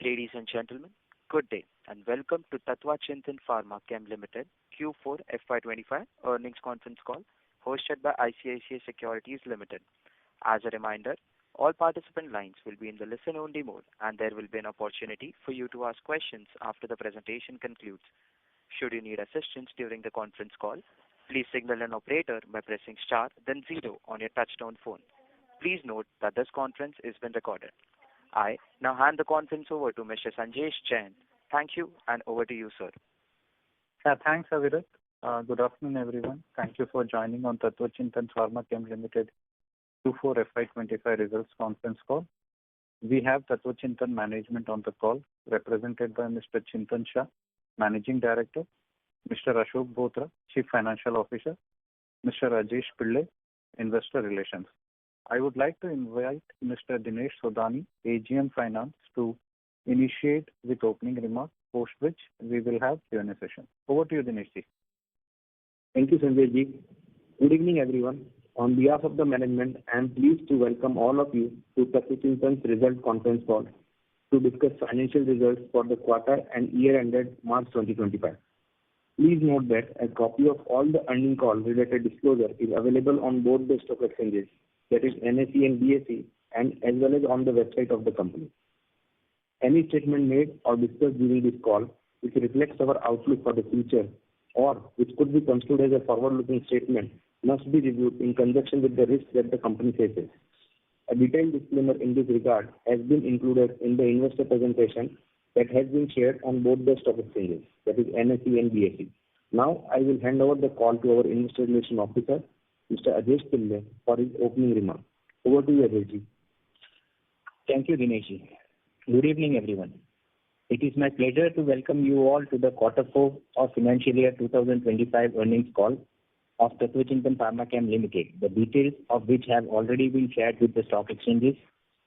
Ladies and gentlemen, good day and welcome to Tatva Chintan Pharma Chem Ltd. Q4 FY25 earnings conference call hosted by ICICI Securities Limited. As a reminder, all participant lines will be in the listen-only mode and there will be an opportunity for you to ask questions after the presentation concludes. Should you need assistance during the conference call, please signal an operator by pressing star then 0 on your touchtone phone. Please note that this conference is being recorded. I now hand the conference over to Mr. Sanjesh Jain. Thank you and over to you, sir. Thanks, Avirat. Good afternoon, everyone. Thank you for joining on Tatva Chintan Pharma Chem Ltd. Q4 FY25 results conference call. We have Tatva Chintan management on the call, represented by Mr. Chintan Shah, Managing Director, Mr. Ashok Bothra, Chief Financial Officer, Mr. Rajesh Pillai, Investor Relations. I would like to invite Mr. Dinesh Sodani, AGM Finance, to initiate with opening remarks, post which we will have Q&A session. Over to you, Dinesh ji. Thank you, Sanjay ji. Good evening, everyone. On behalf of the management, I am pleased to welcome all of you to Tatva Chintan's result conference call to discuss financial results for the quarter and year ended March 2025. Please note that a copy of all the earning call related disclosure is available on both the stock exchanges, that is NSE and BSE, and as well as on the website of the company. Any statement made or discussed during this call which reflects our outlook for the future or which could be construed as a forward-looking statement must be reviewed in conjunction with the risks that the company faces. A detailed disclaimer in this regard has been included in the investor presentation that has been shared on both the stock exchanges, that is NSE and BSE. Now I will hand over the call to our Investor Relations Officer, Mr. Rajesh Pillai, for his opening remarks. Over to you, Rajesh ji. Thank you, Dinesh ji. Good evening, everyone. It is my pleasure to welcome you all to the Quarter 4 of Financial Year 2025 earnings call of Tatva Chintan Pharma Chem Ltd., the details of which have already been shared with the stock exchanges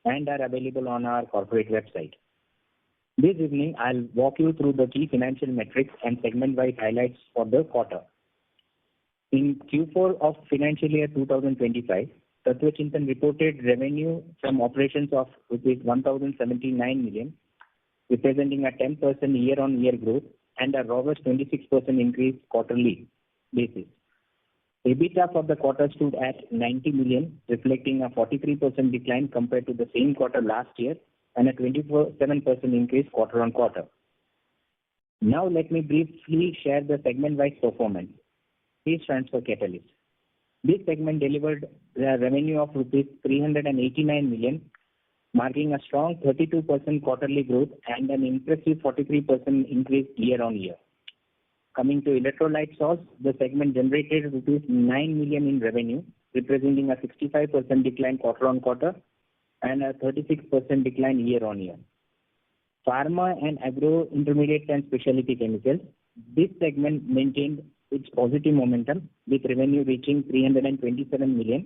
and are available on our corporate website. This evening, I'll walk you through the key financial metrics and segment-wise highlights for the quarter. In Q4 of Financial Year 2025, Tatva Chintan reported revenue from operations of rupees 1,079 million, representing a 10% year-on-year growth and a robust 26% increase quarterly basis. EBITDA for the quarter stood at 90 million, reflecting a 43% decline compared to the same quarter last year and a 27% increase quarter-on-quarter. Now let me briefly share the segment-wise performance. Please transfer catalyst. This segment delivered a revenue of rupees 389 million, marking a strong 32% quarterly growth and an impressive 43% increase year-on-year. Coming to electrolyte salts, the segment generated rupees 9 million in revenue, representing a 65% decline quarter-on-quarter and a 36% decline year-on-year. Pharma and agro intermediates and specialty chemicals, this segment maintained its positive momentum with revenue reaching 327 million,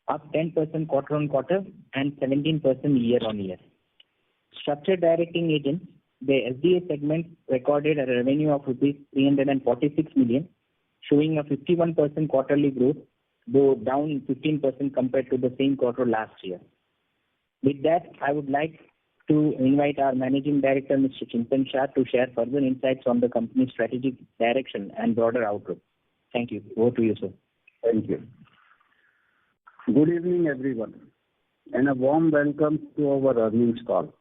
up 10% quarter-on-quarter and 17% year-on-year. Structured directing agents, the SDA segment recorded a revenue of rupees 346 million, showing a 51% quarterly growth, though down 15% compared to the same quarter last year. With that, I would like to invite our Managing Director, Mr. Chintan Shah, to share further insights on the company's strategic direction and broader outlook. Thank you. Over to you, sir. Thank you. Good evening, everyone, and a warm welcome to our earnings call.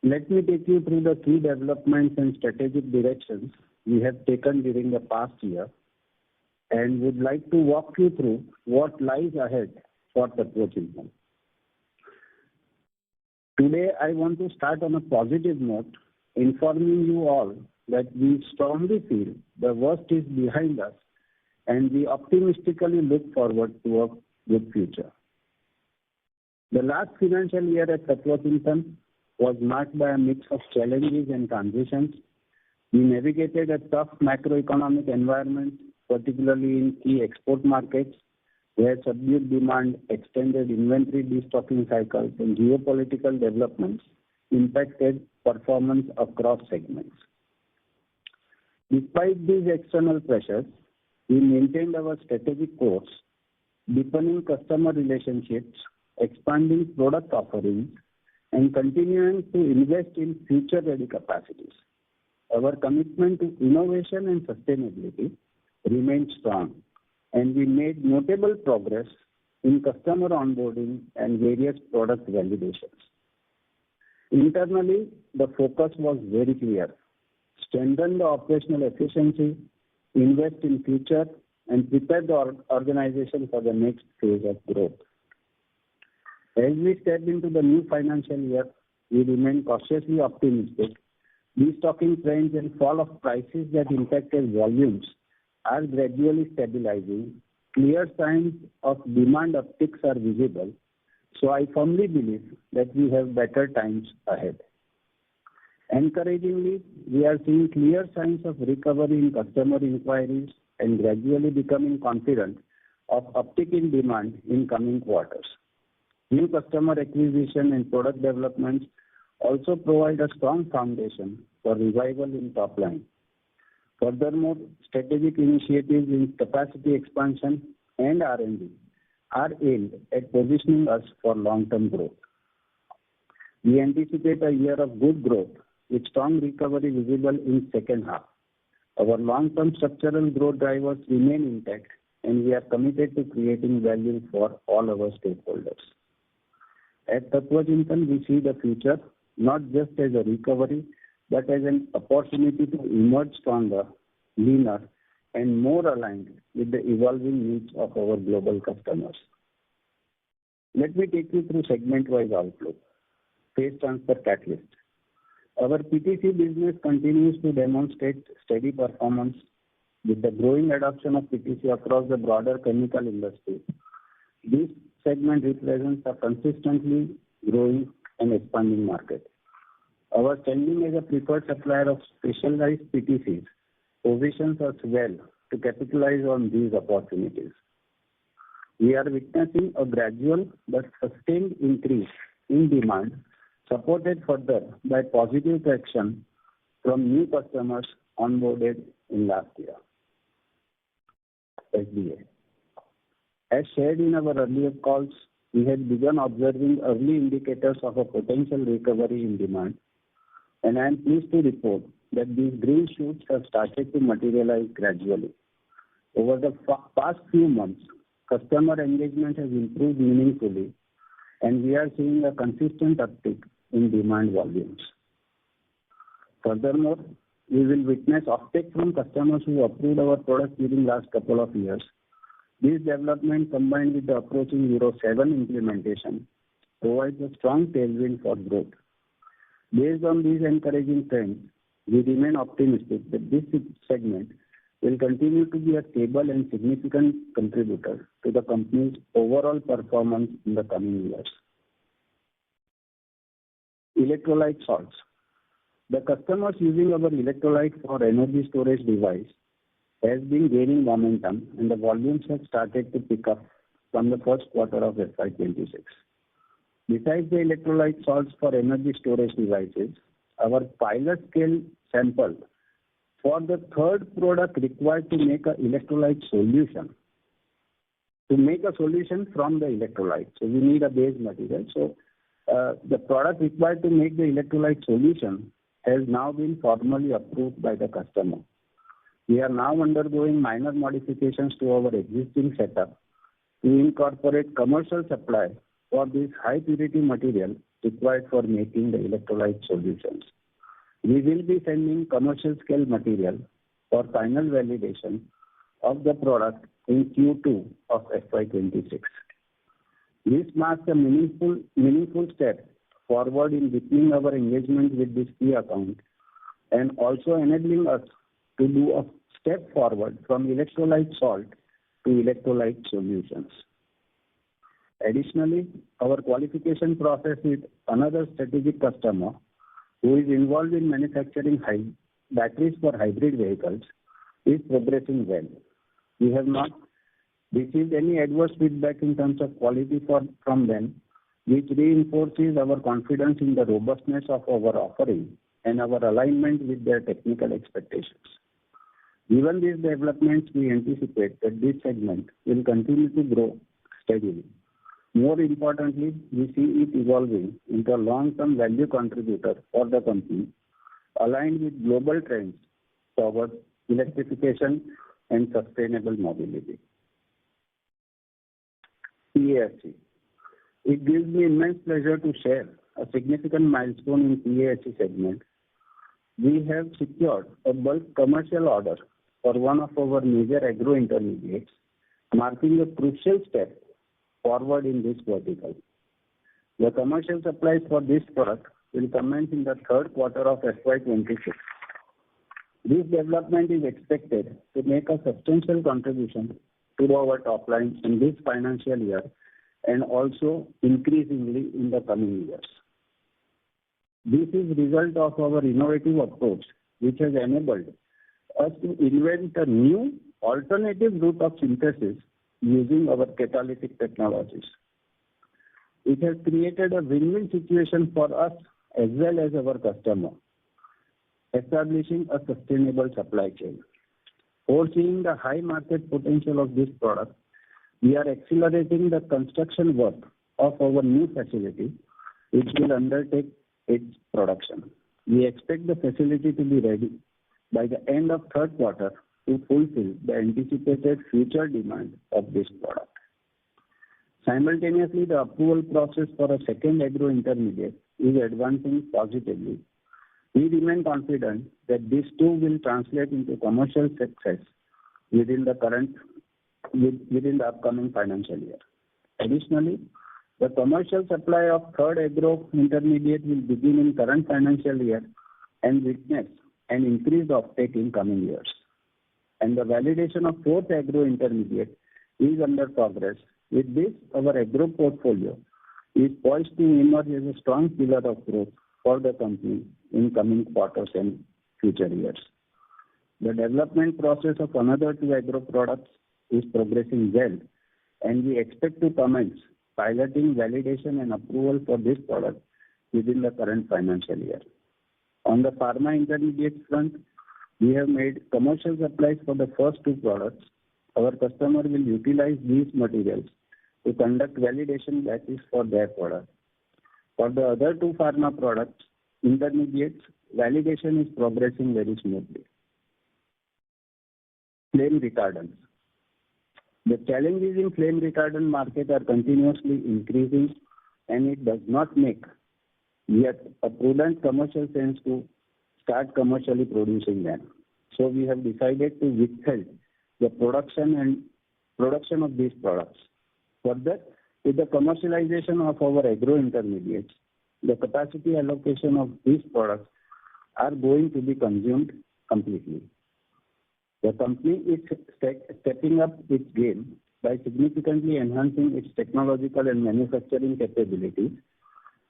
Let me take you through the key developments and strategic directions we have taken during the past year and would like to walk you through what lies ahead for Tatva Chintan. Today, I want to start on a positive note, informing you all that we strongly feel the worst is behind us and we optimistically look forward to a good future. The last financial year at Tatva Chintan was marked by a mix of challenges and transitions. We navigated a tough macroeconomic environment, particularly in key export markets, where subdued demand, extended inventory destocking cycles, and geopolitical developments impacted performance across segments. Despite these external pressures, we maintained our strategic course, deepening customer relationships, expanding product offerings, and continuing to invest in future-ready capacities. Our commitment to innovation and sustainability remains strong, and we made notable progress in customer onboarding and various product validations. Internally, the focus was very clear: strengthen the operational efficiency, invest in future, and prepare the organization for the next phase of growth. As we step into the new financial year, we remain cautiously optimistic. Destocking trends and fall of prices that impacted volumes are gradually stabilizing. Clear signs of demand upticks are visible, so I firmly believe that we have better times ahead. Encouragingly, we are seeing clear signs of recovery in customer inquiries and gradually becoming confident of uptick in demand in coming quarters. New customer acquisition and product developments also provide a strong foundation for revival in top line. Furthermore, strategic initiatives in capacity expansion and R&D are aimed at positioning us for long-term growth. We anticipate a year of good growth with strong recovery visible in second half. Our long-term structural growth drivers remain intact, and we are committed to creating value for all our stakeholders. At Tatva Chintan, we see the future not just as a recovery, but as an opportunity to emerge stronger, leaner, and more aligned with the evolving needs of our global customers. Let me take you through segment-wise outlook. Phase transfer catalyst. Our PTC business continues to demonstrate steady performance with the growing adoption of PTC across the broader chemical industry. This segment represents a consistently growing and expanding market. Our standing as a preferred supplier of specialized PTCs positions us well to capitalize on these opportunities. We are witnessing a gradual but sustained increase in demand, supported further by positive traction from new customers onboarded in last year. SDA. As shared in our earlier calls, we had begun observing early indicators of a potential recovery in demand, and I am pleased to report that these green shoots have started to materialize gradually. Over the past few months, customer engagement has improved meaningfully, and we are seeing a consistent uptick in demand volumes. Furthermore, we will witness uptake from customers who approved our products during last couple of years. This development, combined with the approaching Euro 7 implementation, provides a strong tailwind for growth. Based on these encouraging trends, we remain optimistic that this segment will continue to be a stable and significant contributor to the company's overall performance in the coming years. Electrolyte salts. The customers using our electrolyte for energy storage device has been gaining momentum, and the volumes have started to pick up from the first quarter of FY26. Besides the electrolyte salts for energy storage devices, our pilot scale sample for the third product required to make an electrolyte solution. To make a solution from the electrolyte, so we need a base material. So the product required to make the electrolyte solution has now been formally approved by the customer. We are now undergoing minor modifications to our existing setup to incorporate commercial supply for this high purity material required for making the electrolyte solutions. We will be sending commercial scale material for final validation of the product in Q2 of FY26. This marks a meaningful step forward in deepening our engagement with this key account and also enabling us to do a step forward from electrolyte salt to electrolyte solutions. Additionally, our qualification process with another strategic customer who is involved in manufacturing batteries for hybrid vehicles is progressing well. We have not received any adverse feedback in terms of quality from them, which reinforces our confidence in the robustness of our offering and our alignment with their technical expectations. Given these developments, we anticipate that this segment will continue to grow steadily. More importantly, we see it evolving into a long-term value contributor for the company, aligned with global trends towards electrification and sustainable mobility. PASC. It gives me immense pleasure to share a significant milestone in PASC segment. We have secured a bulk commercial order for one of our major agro intermediates, marking a crucial step forward in this vertical. The commercial supplies for this product will commence in the third quarter of FY2026. This development is expected to make a substantial contribution to our top line in this financial year and also increasingly in the coming years. This is result of our innovative approach, which has enabled us to invent a new alternative route of synthesis using our catalytic technologies. It has created a win-win situation for us as well as our customer, establishing a sustainable supply chain. Foreseeing the high market potential of this product, we are accelerating the construction work of our new facility, which will undertake its production. We expect the facility to be ready by the end of third quarter to fulfill the anticipated future demand of this product. Simultaneously, the approval process for a second agro intermediate is advancing positively. We remain confident that this too will translate into commercial success within the upcoming financial year. Additionally, the commercial supply of third agro intermediate will begin in current financial year and witness an increased uptake in coming years. And the validation of fourth agro intermediate is under progress. With this, our agro portfolio is poised to emerge as a strong pillar of growth for the company in coming quarters and future years. The development process of another two agro products is progressing well, and we expect to commence piloting, validation, and approval for this product within the current financial year. On the pharma intermediates front, we have made commercial supplies for the first two products. Our customer will utilize these materials to conduct validation batches for their product. For the other two pharma products, intermediates, validation is progressing very smoothly. Flame retardants. The challenges in flame retardant market are continuously increasing, and it does not make yet a prudent commercial sense to start commercially producing them. So we have decided to withhold the production of these products. Further, with the commercialization of our agro intermediates, the capacity allocation of these products are going to be consumed completely. The company is stepping up its game by significantly enhancing its technological and manufacturing capabilities,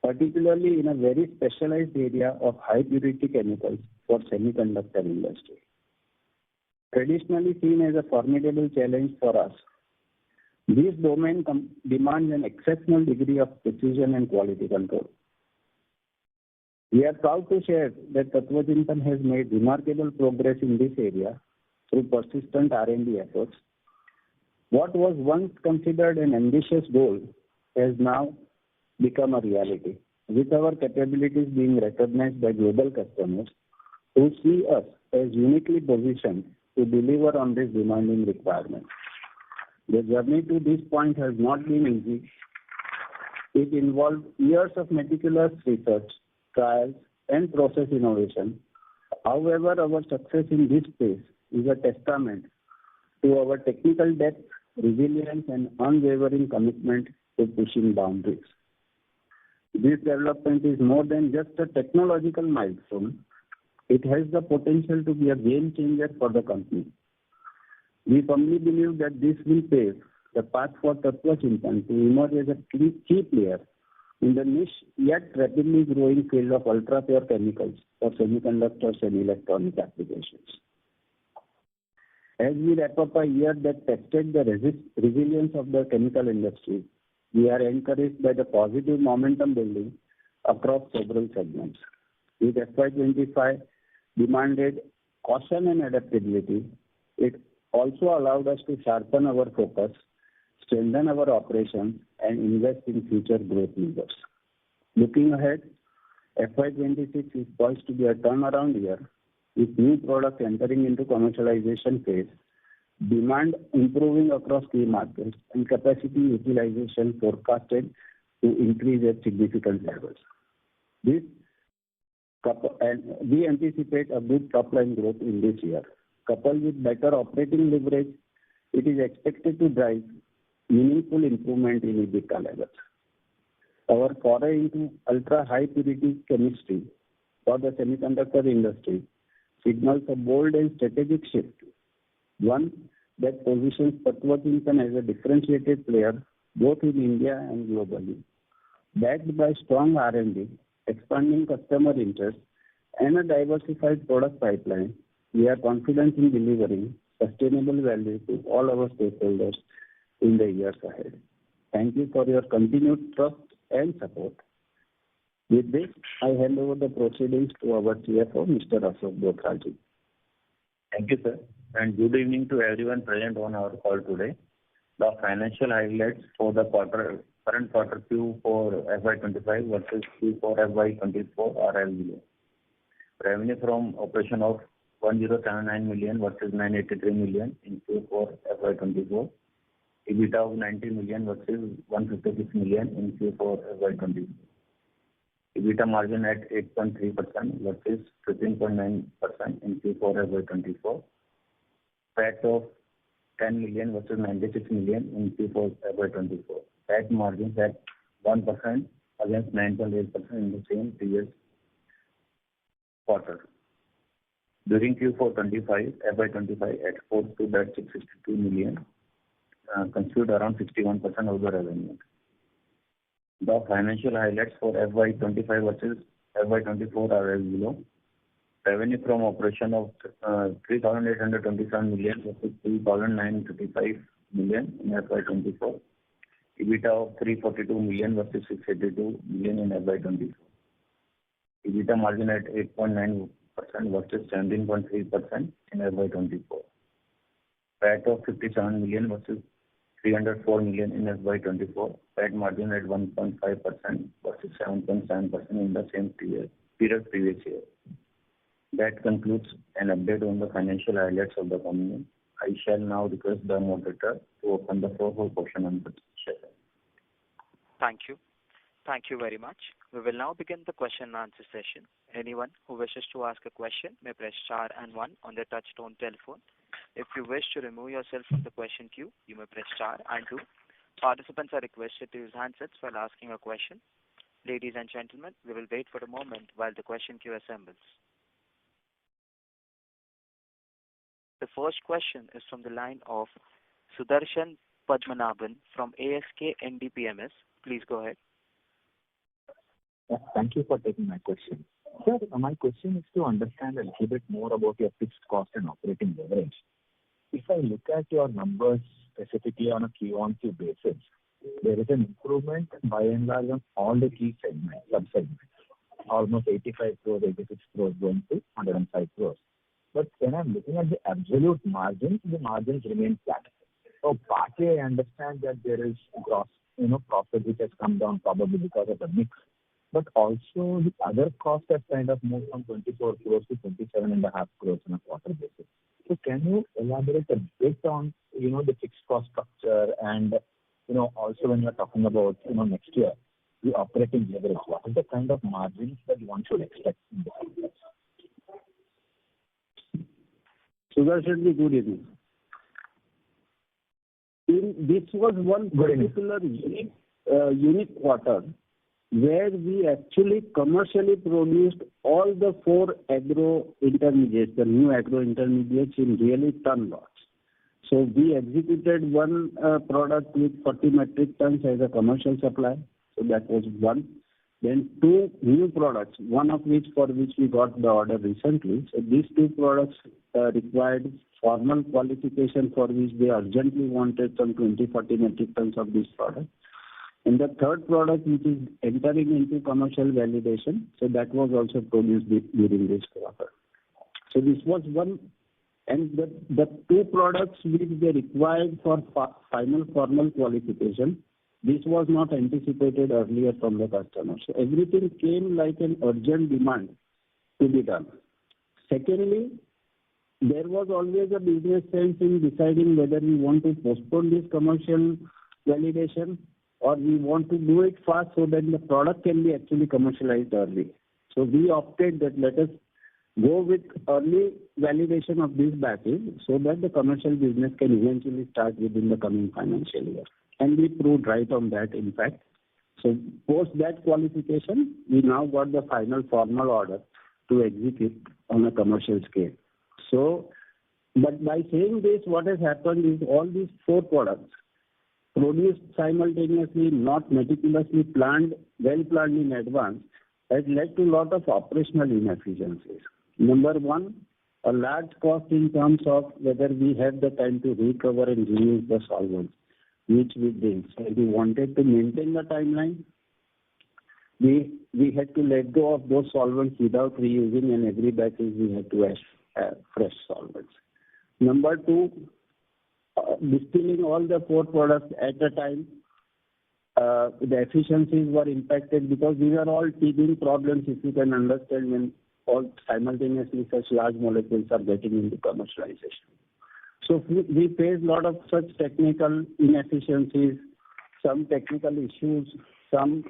particularly in a very specialized area of high purity chemicals for semiconductor industry. Traditionally seen as a formidable challenge for us, this domain demands an exceptional degree of precision and quality control. We are proud to share that Tatva Chintan has made remarkable progress in this area through persistent R&D efforts. What was once considered an ambitious goal has now become a reality, with our capabilities being recognized by global customers who see us as uniquely positioned to deliver on this demanding requirement. The journey to this point has not been easy. It involved years of meticulous research, trials, and process innovation. However, our success in this space is a testament to our technical depth, resilience, and unwavering commitment to pushing boundaries. This development is more than just a technological milestone. It has the potential to be a game changer for the company. We firmly believe that this will pave the path for Tatva Chintan to emerge as a key player in the niche yet rapidly growing field of ultra-pure chemicals for semiconductors and electronic applications. As we wrap up a year that tested the resilience of the chemical industry, we are encouraged by the positive momentum building across several segments. With FY25 demanded caution and adaptability, it also allowed us to sharpen our focus strengthen our operations, and invest in future growth levers. Looking ahead, FY26 is poised to be a turnaround year with new products entering into commercialization phase, demand improving across key markets, and capacity utilization forecasted to increase at significant levels. We anticipate a good top-line growth in this year. Coupled with better operating leverage, it is expected to drive meaningful improvement in EBITDA levels. Our foray into ultra-high purity chemistry for the semiconductor industry signals a bold and strategic shift, one that positions Tatva Chintan as a differentiated player both in India and globally. Backed by strong R&D, expanding customer interest, and a diversified product pipeline, we are confident in delivering sustainable value to all our stakeholders in the years ahead. Thank you for your continued trust and support. With this, I hand over the proceedings to our CFO, Mr. Ashok Bhotraji. Thank you, sir, and good evening to everyone present on our call today. The financial highlights for the current quarter Q4 FY25 versus Q4 FY24 are as below. Revenue from operation of 1079 million versus 983 million in Q4 FY24. EBITDA of 90 million versus 156 million in Q4 FY24. EBITDA margin at 8.3% versus 15.9% in Q4 FY24. PAT of 10 million versus 96 million in Q4 FY24. PAT margins at 1% against 9.8% in the same previous quarter. During Q4 FY25, exports stood at 662 million, constitute around 61% of the revenue. The financial highlights for FY25 versus FY24 are as below. Revenue from operation of 3,827 million versus 3,935 million in FY24. EBITDA of 342 million versus 682 million in FY24. EBITDA margin at 8.9% versus 17.3% in FY24. PAT of 57 million versus 304 million in FY24. PAT margin at 1.5% versus 7.7% in the same period previous year. That concludes an update on the financial highlights of the company. I shall now request the moderator to open the floor for question and answer session. Thank you. Thank you very much. We will now begin the question and answer session. Anyone who wishes to ask a question may press star and one on their touch-tone telephone. If you wish to remove yourself from the question queue, you may press star and two. Participants are requested to use handsets while asking a question. Ladies and gentlemen, we will wait for a moment while the question queue assembles. The first question is from the line of Sudarshan Padmanabhan from ASK NDPMS. Please go ahead. Thank you for taking my question. Sir, my question is to understand a little bit more about your fixed cost and operating leverage. If I look at your numbers specifically on a Q-on-Q basis, there is an improvement by and large on all the key segments, sub-segments. Almost 85 crores, 86 crores going to 105 crores. But when I'm looking at the absolute margins, the margins remain flat. So partly I understand that there is gross, profit which has come down probably because of the mix. But also the other costs have kind of moved from 24 crores to 27.5 crores on a quarter basis. So can you elaborate a bit on, the fixed cost structure and, also when you're talking about, next year, the operating leverage, what is the kind of margins that one should expect in the future? Sudarshan, good evening. This was one particular unique quarter where we actually commercially produced all the 4 agro intermediates, the new agro intermediates in really ton lots. So we executed one product with 40 metric tons as a commercial supply. So that was one. Then 2 new products, one of which for which we got the order recently. So these 2 products required formal qualification for which they urgently wanted some 20-40 metric tons of this product. And the third product which is entering into commercial validation, so that was also produced during this quarter. So this was one And the two products which they required for final formal qualification, this was not anticipated earlier from the customer. So everything came like an urgent demand to be done. Secondly, there was always a business sense in deciding whether we want to postpone this commercial validation or we want to do it fast so that the product can be actually commercialized early. So we opted that let us go with early validation of these batches so that the commercial business can eventually start within the coming financial year. And we proved right on that, in fact. So post that qualification, we now got the final formal order to execute on a commercial scale. So, but by saying this, what has happened is all these four products produced simultaneously, not meticulously planned, well planned in advance, has led to a lot of operational inefficiencies. Number one, a large cost in terms of whether we have the time to recover and reuse the solvents, which we didn't. So we wanted to maintain the timeline. We had to let go of those solvents without reusing, and every batch we had to add fresh solvents. Number two, distilling all the four products at a time, the efficiencies were impacted because these are all teething problems, if you can understand, when all simultaneously such large molecules are getting into commercialization. So we faced a lot of such technical inefficiencies, some technical issues, some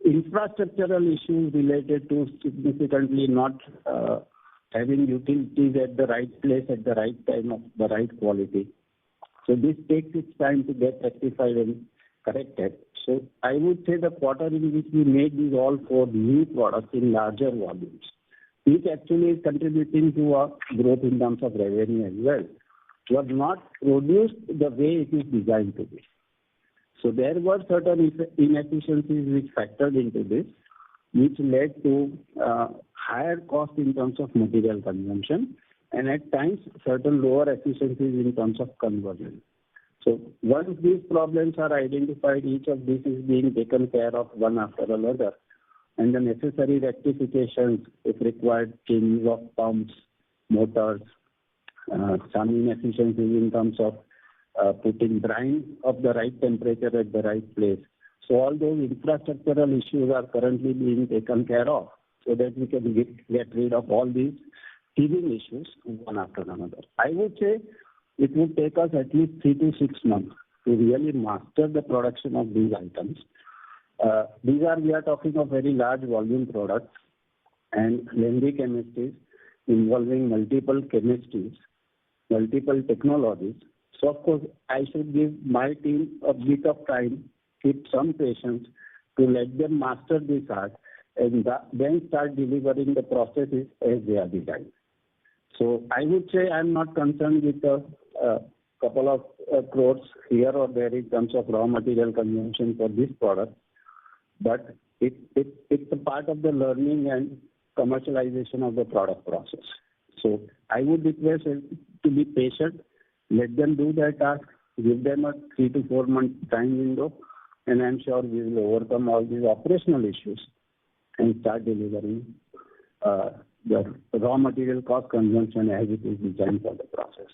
infrastructural issues related to significantly not having utilities at the right place at the right time of the right quality. So this takes its time to get rectified and corrected. So I would say the quarter in which we made these all four new products in larger volumes, which actually is contributing to our growth in terms of revenue as well, was not produced the way it is designed to be. So there were certain inefficiencies which factored into this, which led to higher cost in terms of material consumption and at times certain lower efficiencies in terms of conversion. So once these problems are identified, each of these is being taken care of one after another, and the necessary rectifications, if required, changes of pumps, motors, some inefficiencies in terms of putting brine of the right temperature at the right place. So all those infrastructural issues are currently being taken care of so that we can get rid of all these teething issues one after another. I would say it would take us at least 3 to 6 months to really master the production of these items. We are talking of very large volume products and lengthy chemistries involving multiple chemistries, multiple technologies. So of course, I should give my team a bit of time, keep some patience to let them master this art and then start delivering the processes as they are designed. So I would say I'm not concerned with a couple of crores here or there in terms of raw material consumption for this product, but it's a part of the learning and commercialization of the product process. So I would request to be patient, let them do their task, give them a 3 to 4 month time window, and I'm sure we will overcome all these operational issues and start delivering the raw material cost consumption as it is designed for the process.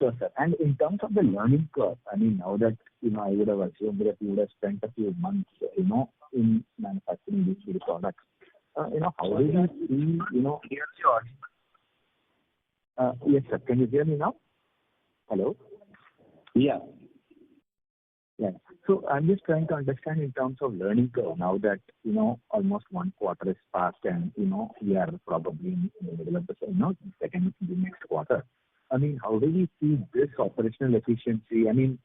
Sure, sir. And in terms of the learning curve, I mean, now that, I would have assumed that you would have spent a few months, in manufacturing these three products. How do you see, yes, sir. Can you hear me now? Hello? Yeah. Yeah. So I'm just trying to understand in terms of learning curve now that, almost 1 quarter has passed and, we are probably in the middle of the next quarter. I mean, how do we see this operational efficiency? I mean,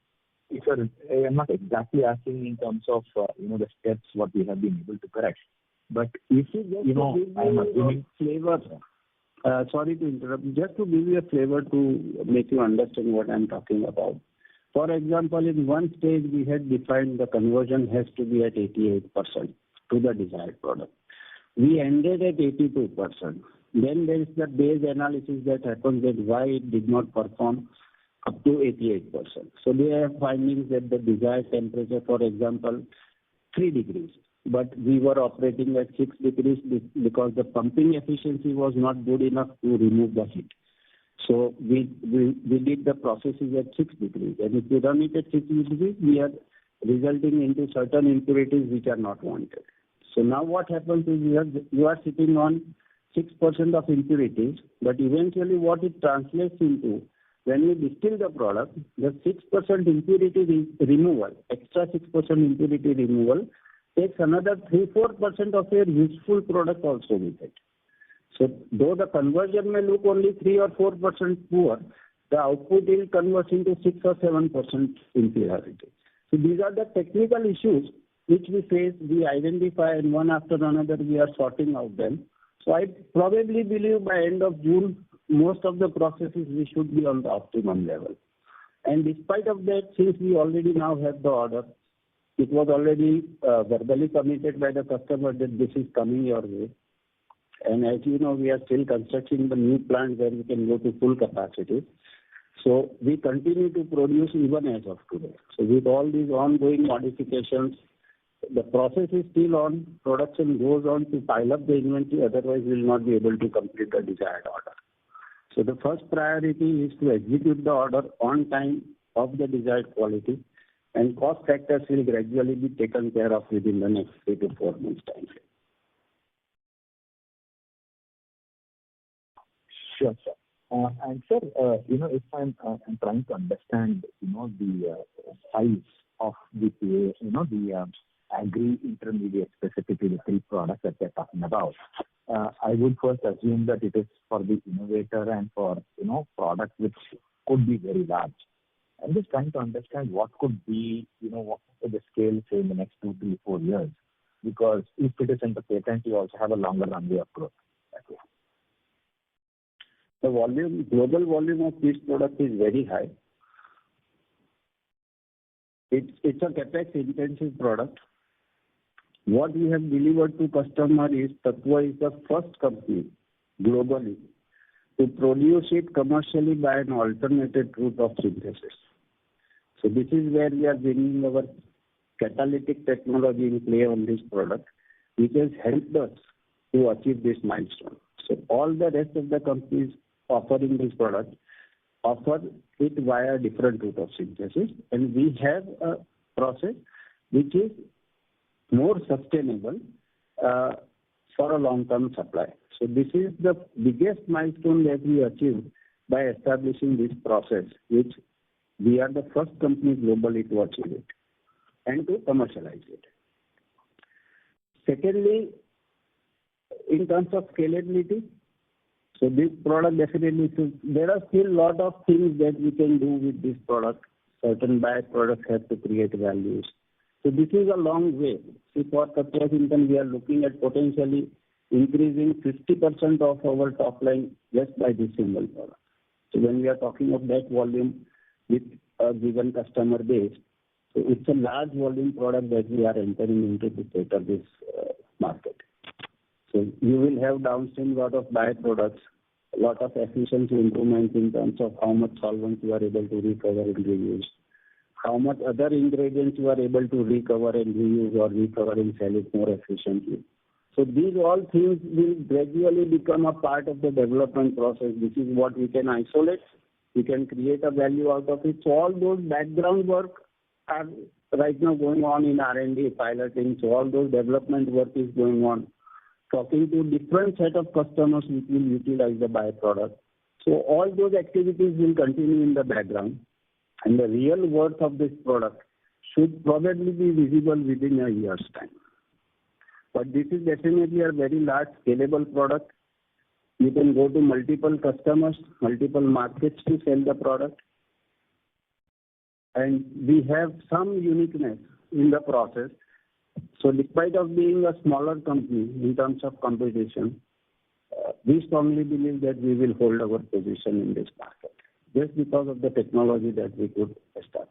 I'm not exactly asking in terms of, the steps what we have been able to correct. But if, I'm assuming flavor. Sorry to interrupt. Just to give you a flavor to make you understand what I'm talking about. For example, in one stage we had defined the conversion has to be at 88% to the desired product. We ended at 82%. Then there is the base analysis that happens that why it did not perform up to 88%. So they have findings that the desired temperature, for example, 3 degrees. but we were operating at 6 degrees because the pumping efficiency was not good enough to remove the heat. So we did the processes at 6 degrees. And if you run it at 6 degrees, we are resulting into certain impurities which are not wanted. So now what happens is you are sitting on 6% of impurities, but eventually what it translates into, when you distill the product, the 6% impurity removal, extra 6% impurity removal, takes another 3-4% of your useful product also with it. So though the conversion may look only 3 or 4% poor, the output will convert into 6 or 7% impurity. So these are the technical issues which we face, we identify, and one after another we are sorting out them. So I probably believe by end of June, most of the processes we should be on the optimum level. And despite of that, since we already now have the order, it was already verbally committed by the customer that this is coming your way. And as you know, we are still constructing the new plant where we can go to full capacity. So we continue to produce even as of today. So with all these ongoing modifications, the process is still on. Production goes on to pile up the inventory, otherwise we will not be able to complete the desired order. So the first priority is to execute the order on time of the desired quality, and cost factors will gradually be taken care of within the next 3 to 4 months time frame. Sure, sir. And sir, if I'm trying to understand, the size of the the agri intermediate, specifically the 3 products that we're talking about, I would first assume that it is for the innovator and for, products which could be very large. I'm just trying to understand what could be, what the scale, say, in the next 2, 3, 4 years. Because if it is in the patent, you also have a longer runway of growth. Okay. The global volume of this product is very high. It's a capex intensive product. What we have delivered to customer is Tatva is the first company globally to produce it commercially by an alternative route of synthesis. So this is where we are bringing our catalytic technology in play on this product, which has helped us to achieve this milestone. So all the rest of the companies offering this product offer it via different route of synthesis, and we have a process which is more sustainable for a long-term supply. So this is the biggest milestone that we achieved by establishing this process, which we are the first company globally to achieve it and to commercialize it. Secondly, in terms of scalability, so this product definitely, there are still a lot of things that we can do with this product. Certain byproducts have to create values. So this is a long way. See, for Tatva Chintan, we are looking at potentially increasing 50% of our top line just by this single product. So when we are talking of that volume with a given customer base, so it's a large volume product that we are entering into to cater this market. So you will have downstream lot of byproducts, a lot of efficiency improvements in terms of how much solvent you are able to recover and reuse, how much other ingredients you are able to recover and reuse or recover and sell it more efficiently. So these all things will gradually become a part of the development process. This is what we can isolate. We can create a value out of it. So all those background work are right now going on in R&D, piloting. So all those development work is going on. Talking to different set of customers which will utilize the byproduct. So all those activities will continue in the background, and the real worth of this product should probably be visible within a year's time. But this is definitely a very large scalable product. You can go to multiple customers, multiple markets to sell the product. And we have some uniqueness in the process. So despite of being a smaller company in terms of competition, we strongly believe that we will hold our position in this market just because of the technology that we could establish.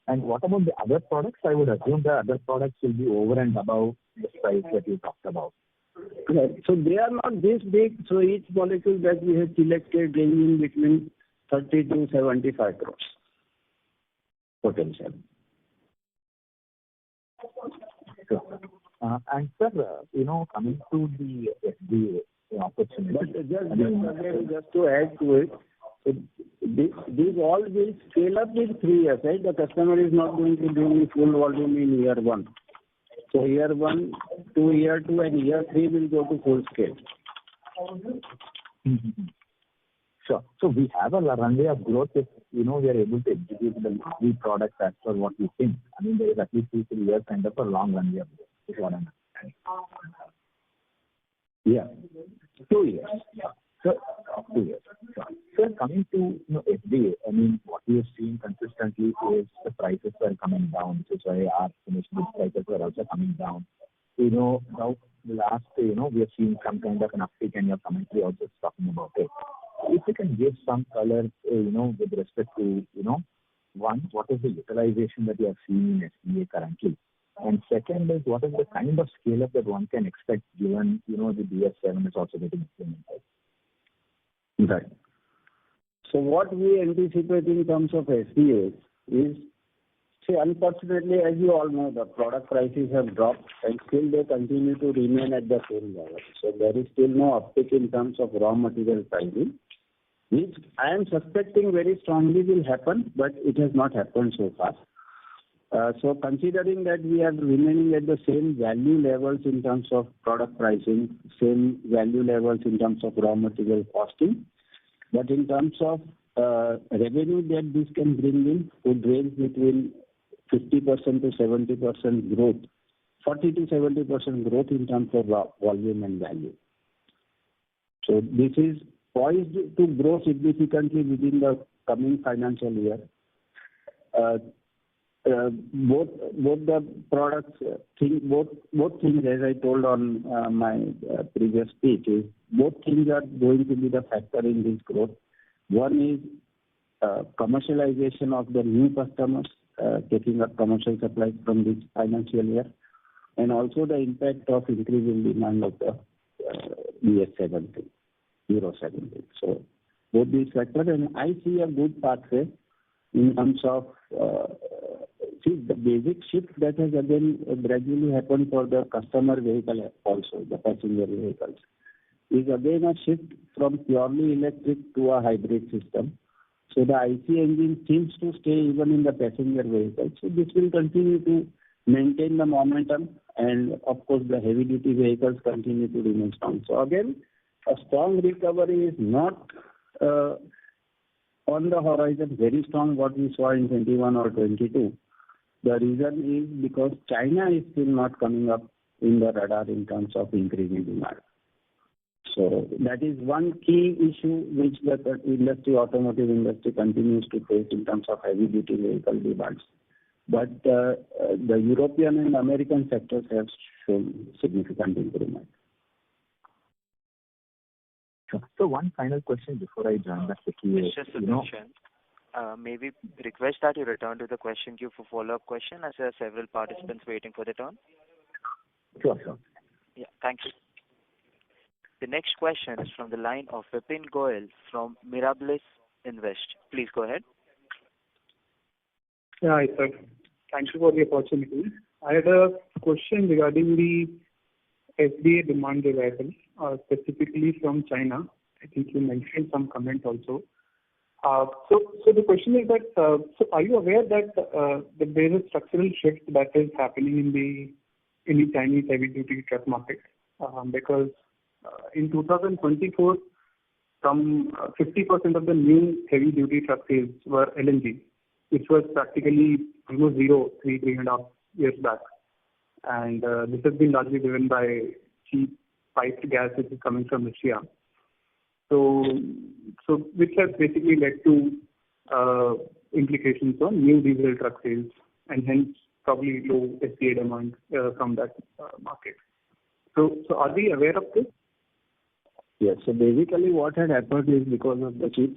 And what about the other products? I would assume the other products will be over and above the price that you talked about. Right. So they are not this big. So each molecule that we have selected ranging between 30 to 75 crores potential. And sir, coming to the FDA opportunity. But just to add to it, so these all will scale up in 3 years, right? The customer is not going to do full volume in year 1. So year 1 to year 2 and year 3 will go to full scale. Mm-hmm. Sure. So we have a runway of growth if, we are able to execute the products as per what we think. I mean, there is at least 2-3 years kind of a long runway of growth, is what I'm saying. Yeah. 2 years. So, 2 years. Sure. So coming to FDA, I mean, what we have seen consistently is the prices are coming down, which is why our finished goods prices are also coming down. Now the last, we have seen some kind of an uptick, and your commentary also is talking about it. If you can give some color, with respect to, one, what is the utilization that you are seeing in FDA currently? And second is, what is the kind of scale-up that one can expect given, the BS7 is also getting implemented? Right. So what we anticipate in terms of SDAs is, unfortunately, as you all know, the product prices have dropped and still they continue to remain at the same level. So there is still no uptick in terms of raw material pricing, which I am suspecting very strongly will happen, but it has not happened so far. So considering that we are remaining at the same value levels in terms of product pricing, same value levels in terms of raw material costing, but in terms of revenue that this can bring in would range between 50% to 70% growth, 40 to 70% growth in terms of volume and value. So this is poised to grow significantly within the coming financial year. Both the products, both things, as I told on my previous speech, is both things are going to be the factor in this growth. One is commercialization of the new customers, taking up commercial supplies from this financial year, and also the impact of increasing demand of the BS17, Euro 17. So both these factors, and I see a good pathway in terms of the basic shift that has again gradually happened for the customer vehicle also, the passenger vehicles, is again a shift from purely electric to a hybrid system. So the IC engine seems to stay even in the passenger vehicles. So this will continue to maintain the momentum, and of course the heavy duty vehicles continue to remain strong. So again, a strong recovery is not on the horizon, very strong what we saw in 21 or 22. The reason is because China is still not coming up in the radar in terms of increasing demand. So that is one key issue which the industry, automotive industry, continues to face in terms of heavy duty vehicle demands. But the European and American sectors have shown significant improvement. Sure. So one final question before I join the quickly. Mr. Subhashan, maybe request that you return to the question queue for follow-up question, as there are several participants waiting for the turn. Sure. Yeah, thank you. The next question is from the line of Vipin Goyal from Mirabilis Invest. Please go ahead. Yeah, hi, sir. Thank you for the opportunity. I had a question regarding the FDA demand revival, specifically from China. I think you mentioned some comment also. So the question is that, so are you aware that there is a structural shift that is happening in the Chinese heavy-duty truck market? Because in 2024, some 50% of the new heavy-duty truck sales were LNG, which was practically almost zero 3.5 years back. And this has been largely driven by cheap piped gas which is coming from Russia. So which has basically led to implications on new diesel truck sales and hence probably low SCA demand from that market. So are we aware of this? Yes. So basically what had happened is because of the cheap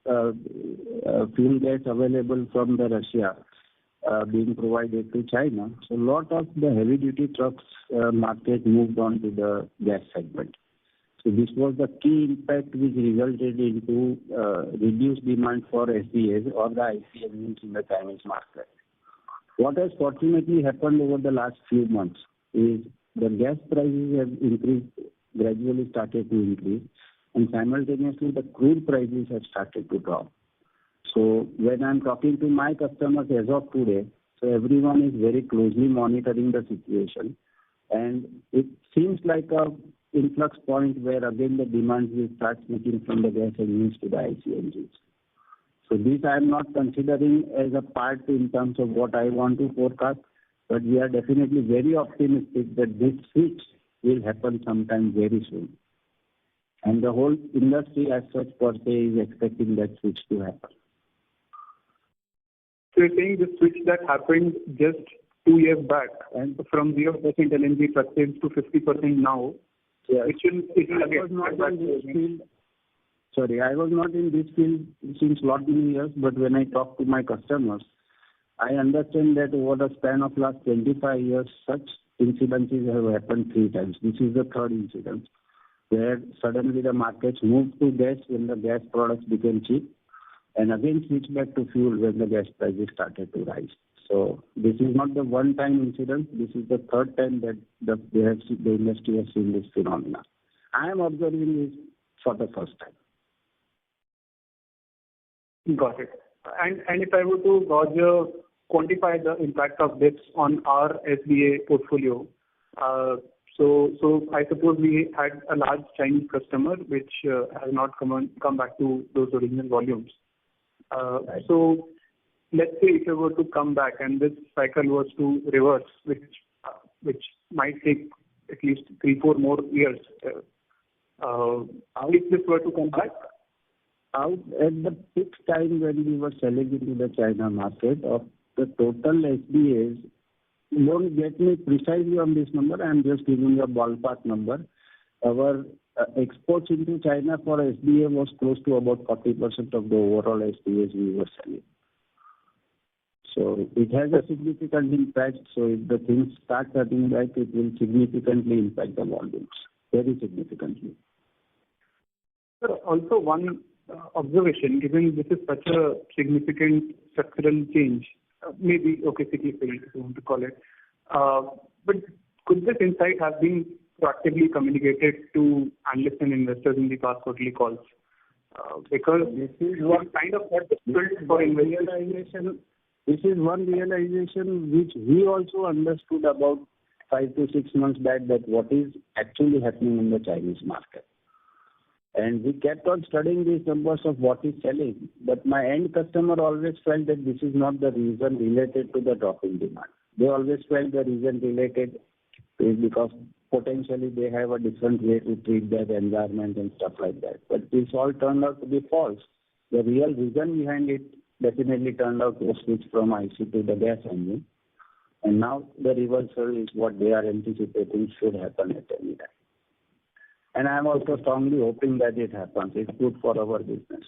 fuel gas available from the Russia being provided to China, so a lot of the heavy duty trucks market moved on to the gas segment. So this was the key impact which resulted into reduced demand for SDAs or the IC engines in the Chinese market. What has fortunately happened over the last few months is the gas prices have increased, gradually started to increase, and simultaneously the crude prices have started to drop. So when I'm talking to my customers as of today, so everyone is very closely monitoring the situation, and it seems like a influx point where again the demand will start switching from the gas engines to the IC engines. So this I am not considering as a part in terms of what I want to forecast, but we are definitely very optimistic that this switch will happen sometime very soon. And the whole industry as such per se is expecting that switch to happen. So you're saying the switch that happened just 2 years back and from 0% LNG truck sales to 50% now, yes. it will again. Sorry, I was not in this field since lot many years, but when I talk to my customers, I understand that over the span of last 25 years, such incidences have happened 3 times. This is the third incident where suddenly the markets moved to gas when the gas products became cheap, and again switched back to fuel when the gas prices started to rise. So this is not the one-time incident. This is the third time that the industry has seen this phenomenon. I am observing this for the first time. Got it. And if I were to, Roger, quantify the impact of this on our SBA portfolio, so I suppose we had a large Chinese customer which has not come back to those original volumes. Right. So let's say if it were to come back and this cycle was to reverse, which might take at least 3-4 more years, if this were to come back? Out at the peak time when we were selling into the China market, of the total SBAs, don't get me precisely on this number, I am just giving a ballpark number. Our exports into China for SBA was close to about 40% of the overall SBAs we were selling. So it has a significant impact. So if the things start turning back, it will significantly impact the volumes, very significantly. Sir, also one observation, given this is such a significant structural change, maybe cyclical if you want to call it, but could this insight have been proactively communicated to analysts and investors in the past quarterly calls? Because this is what kind of what difficult for investors. This is one realization which we also understood about 5 to 6 months back, that what is actually happening in the Chinese market. And we kept on studying these numbers of what is selling, but my end customer always felt that this is not the reason related to the drop in demand. They always felt the reason related is because potentially they have a different way to treat their environment and stuff like that. But this all turned out to be false. The real reason behind it definitely turned out to switch from IC to the gas engine. And now the reversal is what they are anticipating should happen at any time. And I am also strongly hoping that it happens. It's good for our business.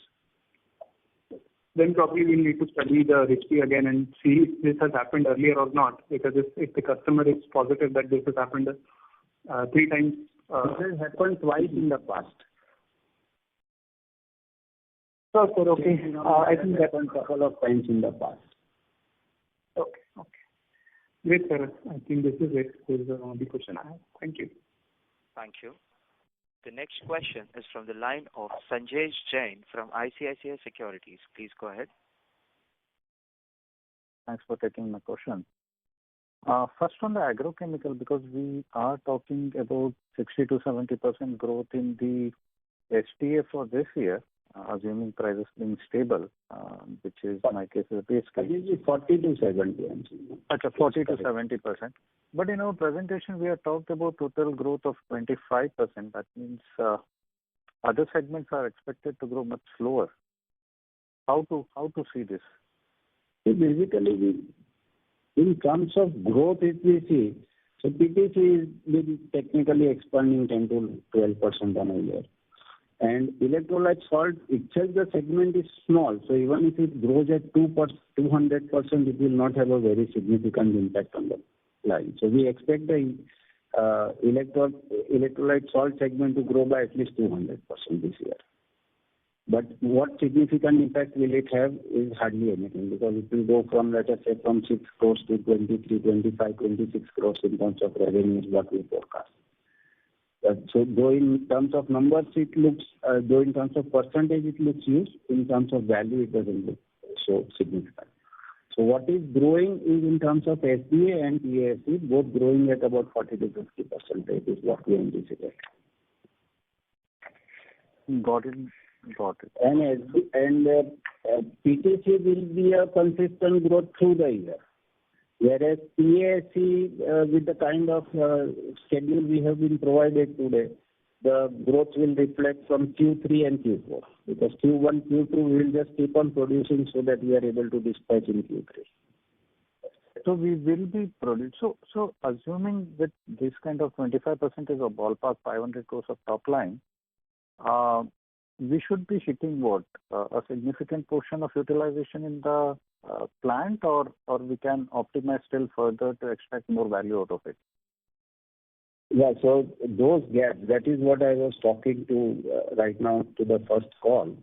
Then probably we'll need to study the history again and see if this has happened earlier or not. Because if the customer is positive that this has happened 3 times. This has happened twice in the past. Sir, okay. I think that happened a couple of times in the past. Okay. Great, sir. I think this is it. This is the only question I have. Thank you. Thank you. The next question is from the line of Sanjay Jain from ICICI Securities. Please go ahead. Thanks for taking my question. First on the agrochemical, because we are talking about 60 to 70% growth in the SDA for this year, assuming prices being stable, which is my case is basically 40 to 70. Okay, 40 to 70%. But in our presentation, we have talked about total growth of 25%. That means other segments are expected to grow much slower. How to see this? Basically, in terms of growth, if we see, so PTC is been technically expanding 10 to 12% on a year. And electrolyte salt itself, the segment is small. So even if it grows at 200%, it will not have a very significant impact on the line. So we expect the electrolyte salt segment to grow by at least 200% this year. But what significant impact will it have is hardly anything, because it will go from, let us say, from 6 crores to 23, 25, 26 crores in terms of revenue is what we forecast. So though in terms of numbers it looks, though in terms of percentage it looks huge, in terms of value it doesn't look so significant. So what is growing is in terms of SDA and TASC, both growing at about 40 to 50% is what we anticipate. Got it. And PTC will be a consistent growth through the year. Whereas TASC, with the kind of schedule we have been provided today, the growth will reflect from Q3 and Q4. Because Q1, Q2 we will just keep on producing so that we are able to dispatch in Q3. So we will be producing. So assuming that this kind of 25% is a ballpark 500 crores of top line, we should be hitting what? A significant portion of utilization in the plant, or we can optimize still further to extract more value out of it? Yeah, so those gaps, that is what I was talking to right now to the first call.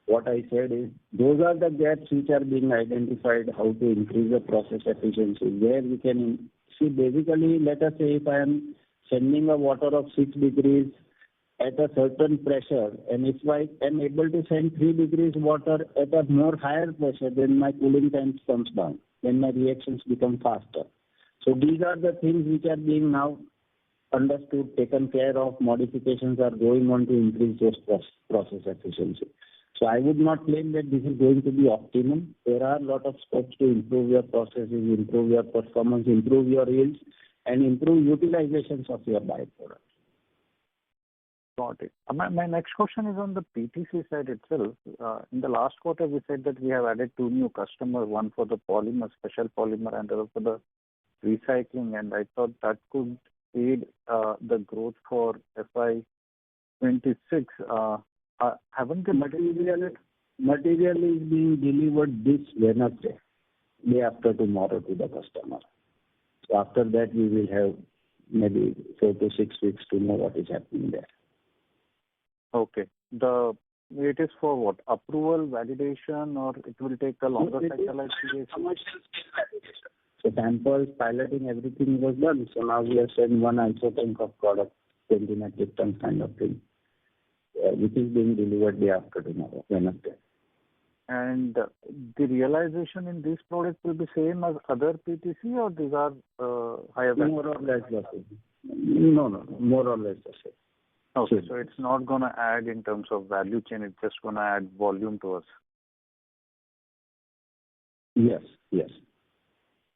What I said is, those are the gaps which are being identified, how to increase the process efficiency, where we can see basically, let us say if I am sending a water of 6 degrees at a certain pressure, and if I am able to send 3 degrees water at a more higher pressure, then my cooling time comes down, then my reactions become faster. So these are the things which are being now understood, taken care of, modifications are going on to increase those process efficiency. So I would not claim that this is going to be optimum. There are a lot of scopes to improve your processes, improve your performance, improve your yields, and improve utilizations of your byproducts. Got it. My next question is on the PTC side itself. In the last quarter, we said that we have added 2 new customers, one for the polymer, special polymer, and the other for the recycling. And I thought that could aid the growth for FY26. Haven't the material is being delivered this Wednesday, day after tomorrow, to the customer. So after that, we will have maybe 4 to 6 weeks to know what is happening there. Okay. It is for what? Approval, validation, or it will take a longer cycle like this? Commercial scale validation. So samples, piloting, everything was done. So now we are sending one ISO tank of product, 20 metric tons kind of thing, which is being delivered day after tomorrow, Wednesday. And the realization in these products will be same as other PTC, or these are higher value? More or less the same. No, more or less the same. Okay, so it's not going to add in terms of value chain, it's just going to add volume to us. Yes.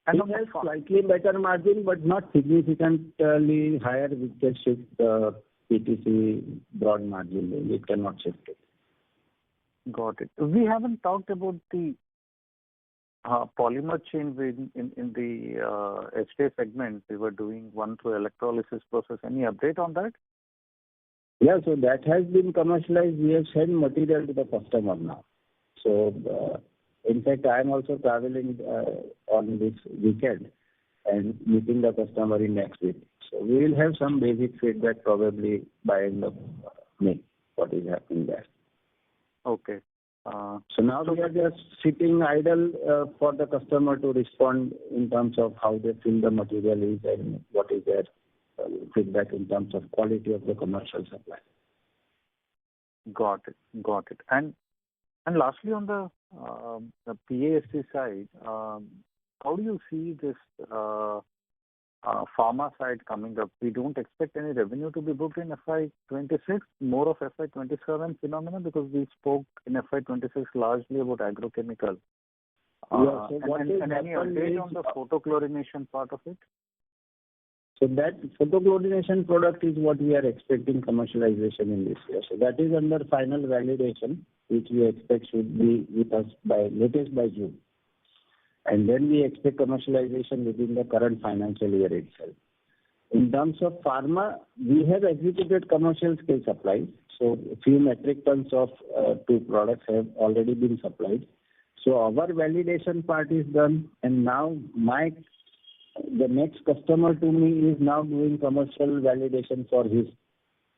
And it has slightly better margin, but not significantly higher, which can shift the PTC broad margin. It cannot shift it. Got it. We haven't talked about the polymer chain in the HTA segment. We were doing one through electrolysis process. Any update on that? Yeah, so that has been commercialized. We have sent material to the customer now. So, in fact, I am also traveling on this weekend and meeting the customer in next week. So we will have some basic feedback probably by end of May, what is happening there. Okay. So now we are just sitting idle for the customer to respond in terms of how they feel the material is and what is their feedback in terms of quality of the commercial supply. Got it. And lastly, on the PASC side, how do you see this pharma side coming up? We don't expect any revenue to be booked in FY26, more of FY27 phenomena, because we spoke in FY26 largely about agrochemical. So and any update on the photochlorination part of it? So that photochlorination product is what we are expecting commercialization in this year. So that is under final validation, which we expect should be with us by latest by June. And then we expect commercialization within the current financial year itself. In terms of pharma, we have executed commercial scale supplies. So a few metric tons of 2 products have already been supplied. So our validation part is done, and now the next customer to me is now doing commercial validation for his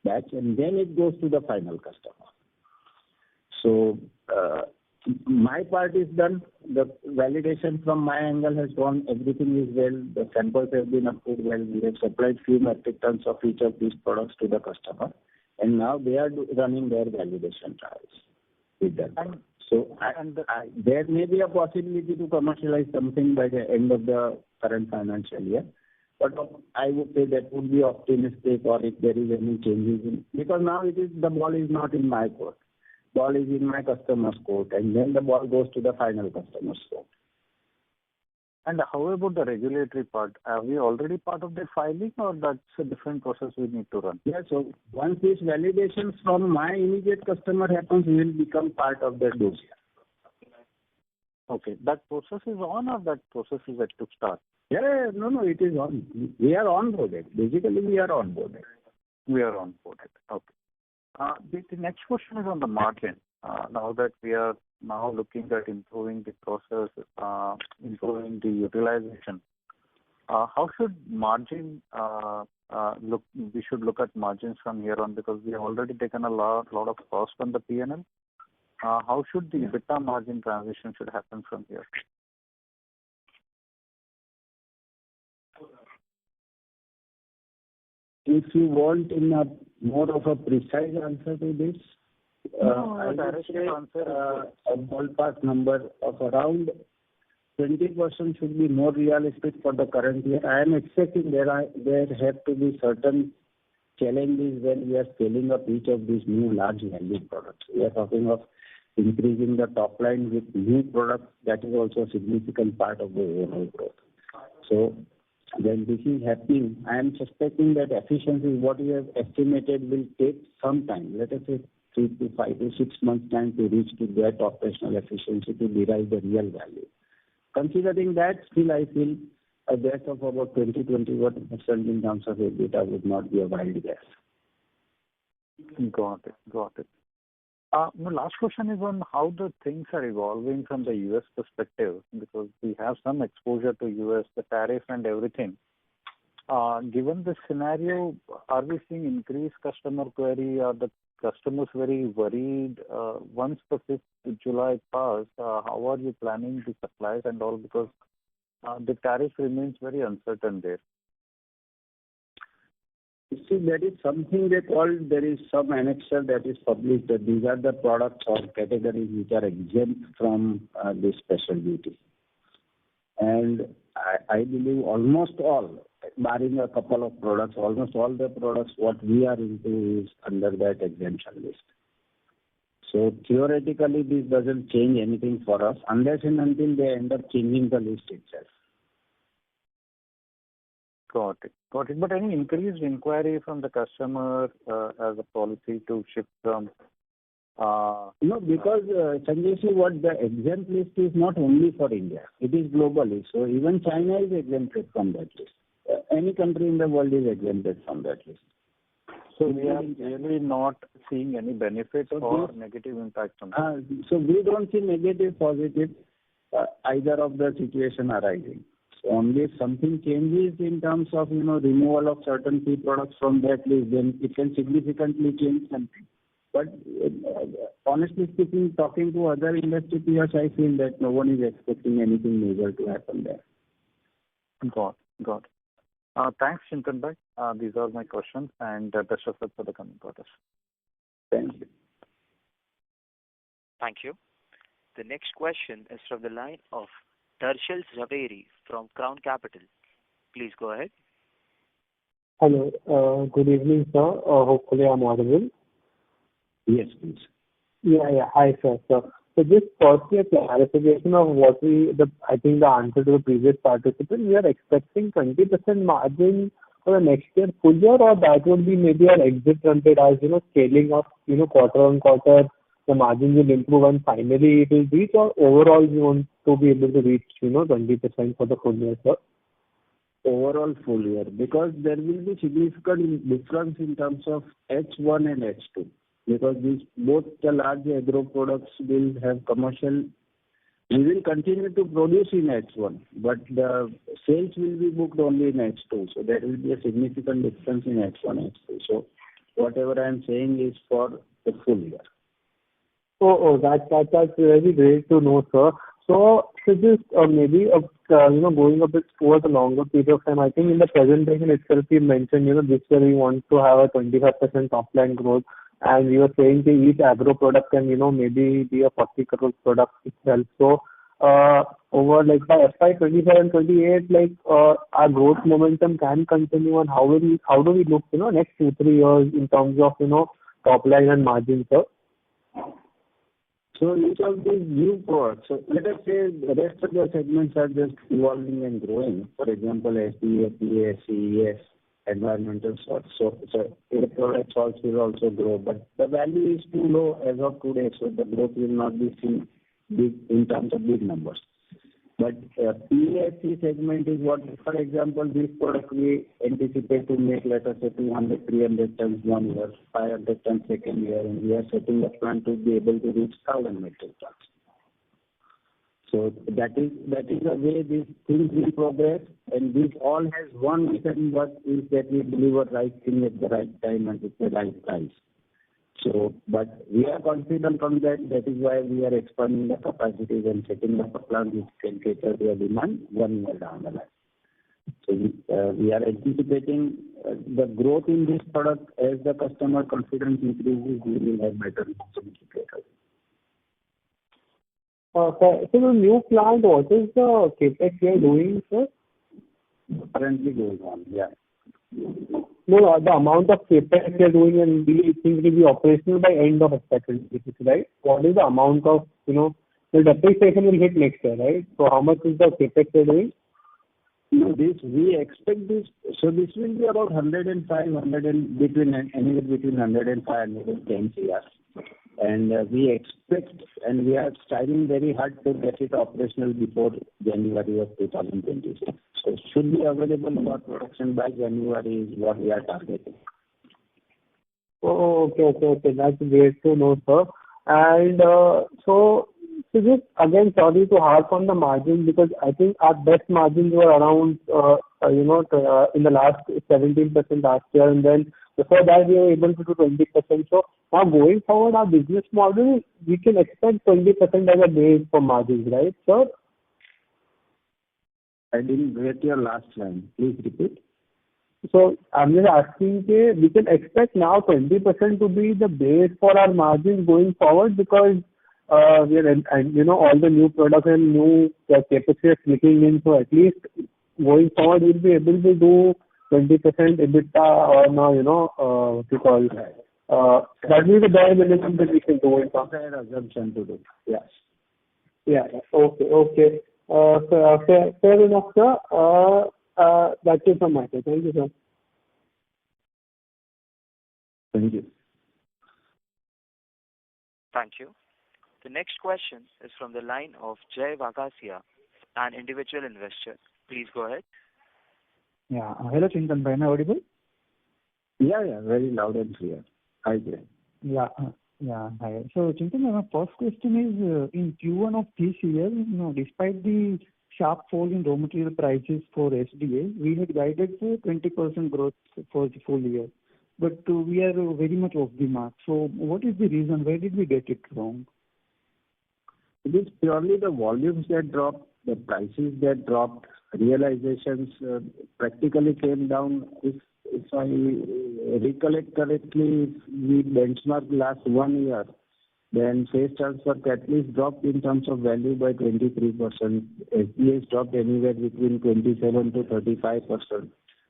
batch, and then it goes to the final customer. So my part is done. The validation from my angle has gone. Everything is well. The samples have been approved well. We have supplied few metric tons of each of these products to the customer, and now they are running their validation trials with them. There may be a possibility to commercialize something by the end of the current financial year. But I would say that would be optimistic, or if there is any changes because now the ball is not in my court. Ball is in my customer's court, and then the ball goes to the final customer's court. And how about the regulatory part? Are we already part of the filing, or that's a different process we need to run? Yeah, so once this validation from my immediate customer happens, we will become part of that dossier. Okay, that process is on, or that process is yet to start? Yeah, no, it is on. We are onboarded. Basically, we are onboarded. We are onboarded. Okay. The next question is on the margin. Now that we are now looking at improving the process, improving the utilization, how should margin look? We should look at margins from here on, because we have already taken a lot of cost on the P&L. How should the EBITDA margin transition should happen from here? If you want in a more of a precise answer to this, I would say a ballpark number of around 20% should be more realistic for the current year. I am expecting there have to be certain challenges when we are scaling up each of these new large value products. We are talking of increasing the top line with new products. That is also a significant part of the overall growth. So when this is happening, I am suspecting that efficiency, what we have estimated, will take some time. Let us say 3 to 5 to 6 months time to reach to that operational efficiency to derive the real value. Considering that, still I feel a guess of about 20-21% in terms of EBITDA would not be a wild guess. Got it. My last question is on how the things are evolving from the US perspective, because we have some exposure to US, the tariff and everything. Given this scenario, are we seeing increased customer query? Are the customers very worried? Once the 5th July passed, how are you planning the supplies and all? Because the tariff remains very uncertain there. You see, there is something there is some annexure that is published that these are the products or categories which are exempt from this special duty. And I believe almost all, barring a couple of products, almost all the products what we are into is under that exemption list. So theoretically, this doesn't change anything for us unless and until they end up changing the list itself. Got it. But any increased inquiry from the customer as a policy to shift from? No, because Sanjay, what the exempt list is not only for India, it is globally. So even China is exempted from that list. Any country in the world is exempted from that list. So we are really not seeing any benefit or negative impact on that. So we don't see negative, positive, either of the situation arising. Only if something changes in terms of removal of certain key products from that list, then it can significantly change something. But honestly speaking, talking to other industry peers, I feel that no one is expecting anything major to happen there. Got it. Thanks, Chintan bhai. These are my questions, and best of luck for the coming quarters. Thank you. Thank you. The next question is from the line of Darshil Zaveri from Crown Capital. Please go ahead. Hello. Good evening, sir. Hopefully I'm audible. Yes, please. Yeah. Hi, sir. So just firstly a clarification of what I think the answer to the previous participant, we are expecting 20% margin for the next year full year, or that would be maybe an exit run rate as scaling up quarter on quarter, the margin will improve and finally it will reach, or overall we want to be able to reach 20% for the full year, sir? Overall full year, because there will be significant difference in terms of H1 and H2, because both the large agro products will have commercial. We will continue to produce in H1, but the sales will be booked only in H2. So there will be a significant difference in H1 and H2. So whatever I am saying is for the full year. That's really great to know, sir. So just maybe going a bit towards a longer period of time. I think in the presentation itself you mentioned this year we want to have a 25% top line growth, and you were saying that each agro product can maybe be a 40 crore product itself. So over like by FY 25 and 28, like our growth momentum can continue, and how do we look next 2-3 years in terms of top line and margin, sir? So each of these new products, so let us say the rest of the segments are just evolving and growing. For example, SDA, PA, CES, environmental sorts. So electrolyte salts will also grow, but the value is too low as of today, so the growth will not be seen big in terms of big numbers. But PAC segment is what, for example, this product we anticipate to make, let us say, 200, 300 tons 1 year, 500 tons second year, and we are setting a plan to be able to reach 1,000 metric tons. So that is the way these things will progress, and this all has one reason, what is that we deliver right thing at the right time and at the right price. So, but we are confident on that. That is why we are expanding the capacities and setting up a plant which can cater to a demand 1 year down the line. So we are anticipating the growth in this product as the customer confidence increases. We will have better indicators. So the new plant, what is the capex you are doing, sir? Currently going on, yeah. No, the amount of capex you are doing, and we think will be operational by end of FY26, right? What is the amount of, the depreciation will hit next year, right? So how much is the capex you are doing? We expect this, so this will be about 105, anywhere between 105 and 110 CR. And we expect, and we are striving very hard to get it operational before January of 2026. So it should be available for production by January is what we are targeting. Oh, okay. That's great to know, sir. And so just again, sorry to harp on the margin, because I think our best margins were around, in the last 17% last year, and then before that we were able to do 20%. So now going forward, our business model, we can expect 20% as a base for margins, right, sir? I didn't get your last line. Please repeat. So I'm just asking, we can expect now 20% to be the base for our margins going forward, because we are, and all the new products and new capacity are clicking in. So at least going forward, we'll be able to do 20% EBITDA, or now, what you call, that will be the bare minimum that we can do in terms. Fair assumption to do. Yes. Yeah. Okay. Fair enough, sir. That's it from my side. Thank you, sir. Thank you. Thank you. The next question is from the line of Jay Vagasia, an individual investor. Please go ahead. Yeah. Hello, Chintan. Am I audible? Yeah. Very loud and clear. Hi, Jay. Yeah. Hi. So, Chintan, my first question is, in Q1 of this year, despite the sharp fall in raw material prices for SDA, we had guided for 20% growth for the full year. But we are very much off the mark. So, what is the reason? Where did we get it wrong? It is purely the volumes that dropped, the prices that dropped, realizations practically came down. If I recollect correctly, we benchmark last 1 year, then phase transfer catalyst dropped in terms of value by 23%. SDAs dropped anywhere between 27 to 35%.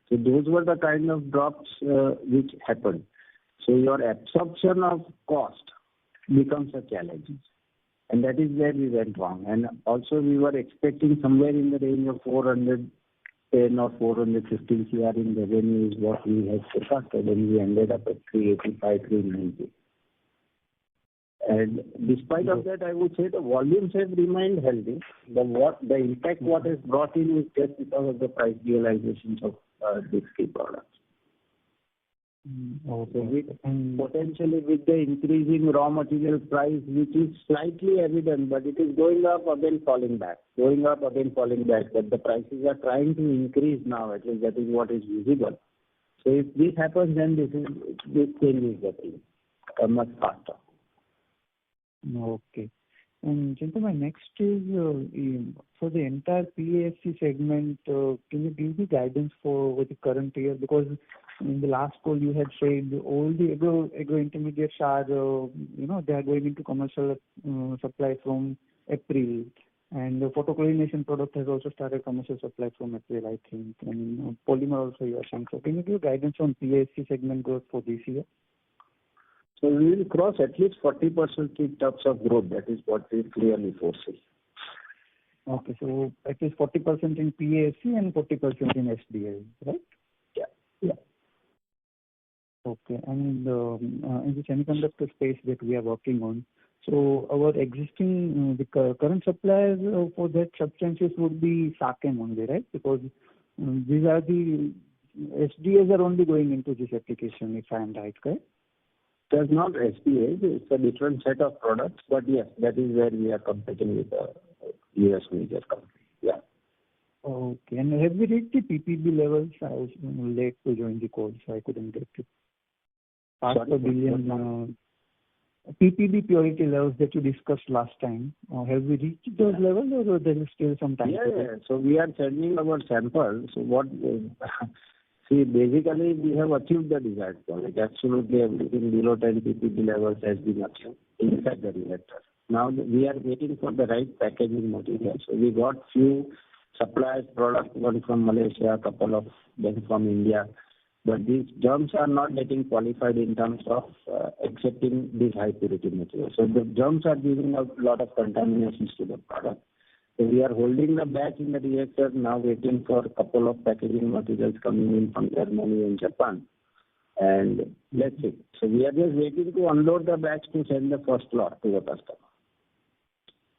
So those were the kind of drops which happened. So your absorption of cost becomes a challenge. And that is where we went wrong. And also we were expecting somewhere in the range of 410 or 415 CR in revenue is what we had forecasted, and we ended up at 385, 390. And despite of that, I would say the volumes have remained healthy. The impact what is brought in is just because of the price realizations of these key products. Okay. Potentially with the increasing raw material price, which is slightly evident, but it is going up again falling back, but the prices are trying to increase now, at least that is what is visible. So if this happens, then this change is getting much faster. Okay. And Chintan, my next is for the entire PASC segment, can you give the guidance for the current year? Because in the last call you had said all the agro intermediates are, they are going into commercial supply from April. And the photochlorination product has also started commercial supply from April, I think. And polymer also you are saying. So can you give guidance on PASC segment growth for this year? So we will cross at least 40% in terms of growth. That is what we clearly foresee. Okay, so at least 40% in PASC and 40% in SDA, right? Yeah. Okay, and in the semiconductor space that we are working on, so our existing, the current suppliers for that substances would be Sakem only, right? Because these are the SDAs are only going into this application, if I am right, correct? There's not SDA, it's a different set of products, but yes, that is where we are competing with the US major company. Yeah. Okay, and have we reached the PPB levels? I was late to join the call, so I couldn't get it. Part per billion PPB purity levels that you discussed last time. Have we reached those levels, or there is still some time? Yeah. So we are sending our samples. So what? See, basically, we have achieved the desired quality. Absolutely everything below 10 ppb levels has been achieved inside the reactor. Now we are waiting for the right packaging material. So we got few suppliers product, one from Malaysia, a couple of them from India. But these germs are not getting qualified in terms of accepting this high purity material. So the germs are giving a lot of contaminations to the product. So we are holding the batch in the reactor, now waiting for a couple of packaging materials coming in from Germany and Japan. And let's see. So we are just waiting to unload the batch to send the first lot to the customer.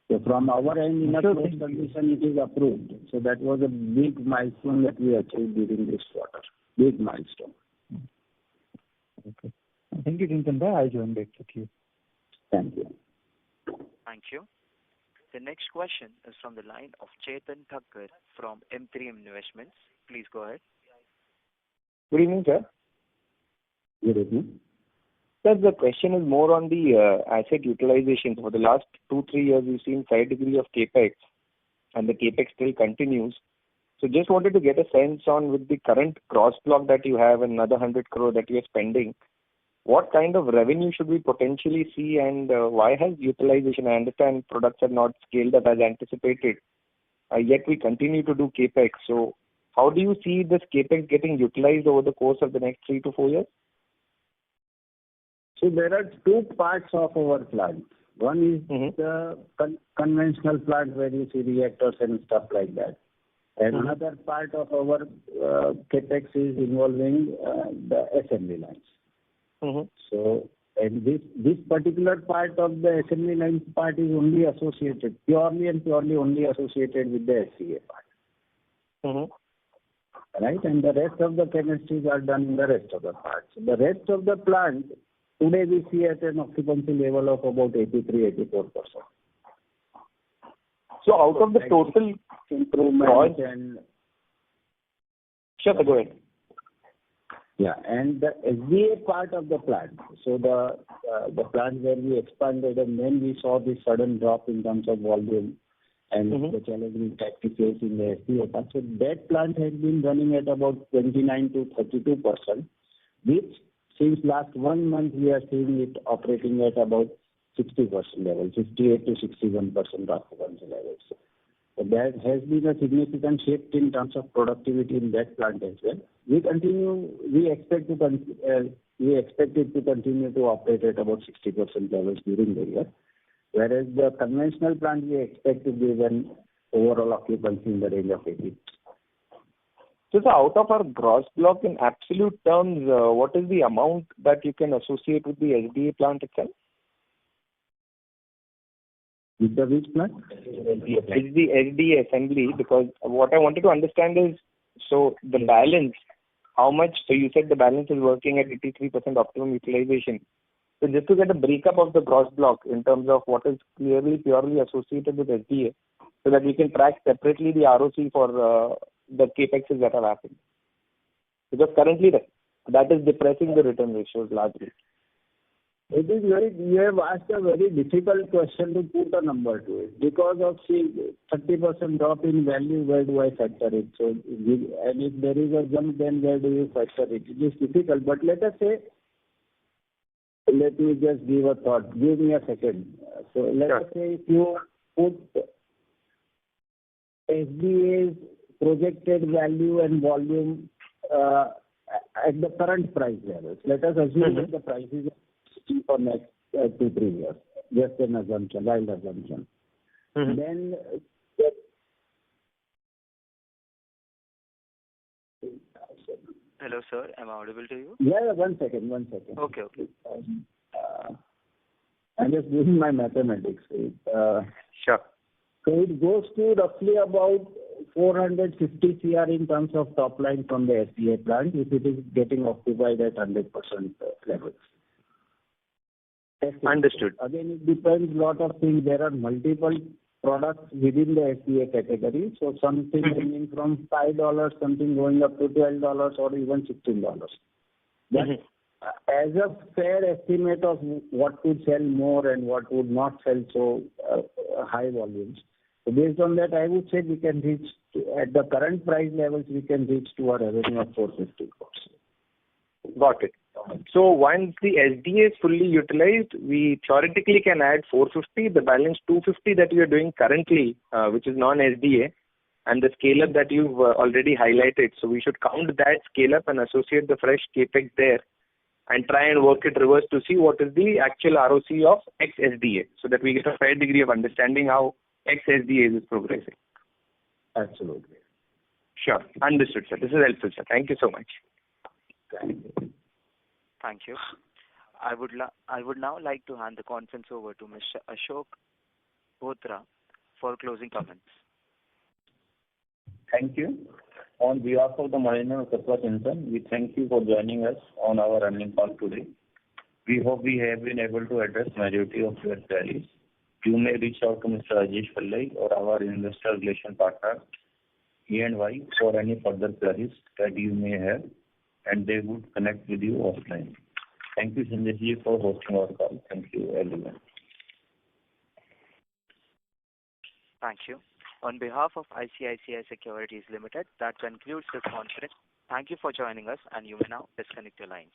So from our end, in a closed condition, it is approved. So that was a big milestone that we achieved during this quarter. Big milestone. Okay. Thank you, Chintan. I'll join back with you. Thank you. Thank you. The next question is from the line of Chetan Thakkar from M3 Investments. Please go ahead. Good evening, sir. Good evening. Sir, the question is more on the asset utilization. For the last 2-3 years, we've seen high degree of capex, and the capex still continues. So just wanted to get a sense on, with the current cross block that you have and another 100 crore that you are spending, what kind of revenue should we potentially see, and why has utilization? I understand products are not scaled up as anticipated, yet we continue to do capex. So how do you see this capex getting utilized over the course of the next 3 to 4 years? So there are two parts of our plant. One is the conventional plant where you see reactors and stuff like that. And another part of our capex is involving the assembly lines. So, and this particular part of the assembly lines part is only associated, purely only associated with the SCA part. Right? And the rest of the chemistries are done in the rest of the parts. The rest of the plant, today we see at an occupancy level of about 83-84%. So out of the total improvement and... Sure, go ahead. Yeah, and the SDA part of the plant, so the plant where we expanded and then we saw this sudden drop in terms of volume and the challenging practices in the SDA part. So that plant has been running at about 29-32%, which since last 1 month we are seeing it operating at about 60% level, 58-61% occupancy levels. So there has been a significant shift in terms of productivity in that plant as well. We expect it to continue to operate at about 60% levels during the year. Whereas the conventional plant, we expect to give an overall occupancy in the range of 80%. So out of our gross block in absolute terms, what is the amount that you can associate with the SDA plant itself? With the which plant? It's the SDA assembly, because what I wanted to understand is, so the balance, how much, so you said the balance is working at 83% optimum utilization. So just to get a breakup of the gross block in terms of what is clearly purely associated with SDA, so that we can track separately the ROC for the capexes that have happened. Because currently that is depressing the return ratios largely. It is very, you have asked a very difficult question to put a number to it. Because of, see, 30% drop in value, where do I factor it? So, and if there is a jump, then where do you factor it? It is difficult, but let us say, let me just give a thought. Give me a second. So, let us say if you put SDA's projected value and volume at the current price levels. Let us assume that the prices are for next 2-3 years. Just an assumption, wild assumption. Then Hello, sir. Am I audible to you? yeah, one second. Okay. I'm just doing my mathematics. Sure. So it goes to roughly about 450 CR in terms of top line from the SDA plant if it is getting occupied at 100% levels. Understood. Again, it depends lot of things. There are multiple products within the SDA category. So something ranging from $5, something going up to $12 or even $16. But as a fair estimate of what could sell more and what would not sell so high volumes, so based on that, I would say we can reach at the current price levels, we can reach to a revenue of 450 crores. Got it. So once the SDA is fully utilized, we theoretically can add 450, the balance 250 that we are doing currently, which is non-SDA, and the scale-up that you've already highlighted. So we should count that scale-up and associate the fresh capex there and try and work it reverse to see what is the actual ROC of ex-SDA, so that we get a fair degree of understanding how ex-SDA is progressing. Absolutely. Sure. Understood, sir. This is helpful, sir. Thank you so much. Thank you. Thank you. I would now like to hand the conference over to Mr. Ashok Bothra for closing comments. Thank you. On behalf of the management of Tatva Chintan, we thank you for joining us on our earnings call today. We hope we have been able to address majority of your queries. You may reach out to Mr. Rajesh Pillai or our investor relation partner, E&Y, for any further queries that you may have, and they would connect with you offline. Thank you, Sanjay ji, for hosting our call. Thank you, everyone. Thank you. On behalf of ICICI Securities Limited, that concludes this conference. Thank you for joining us, and you may now disconnect your lines.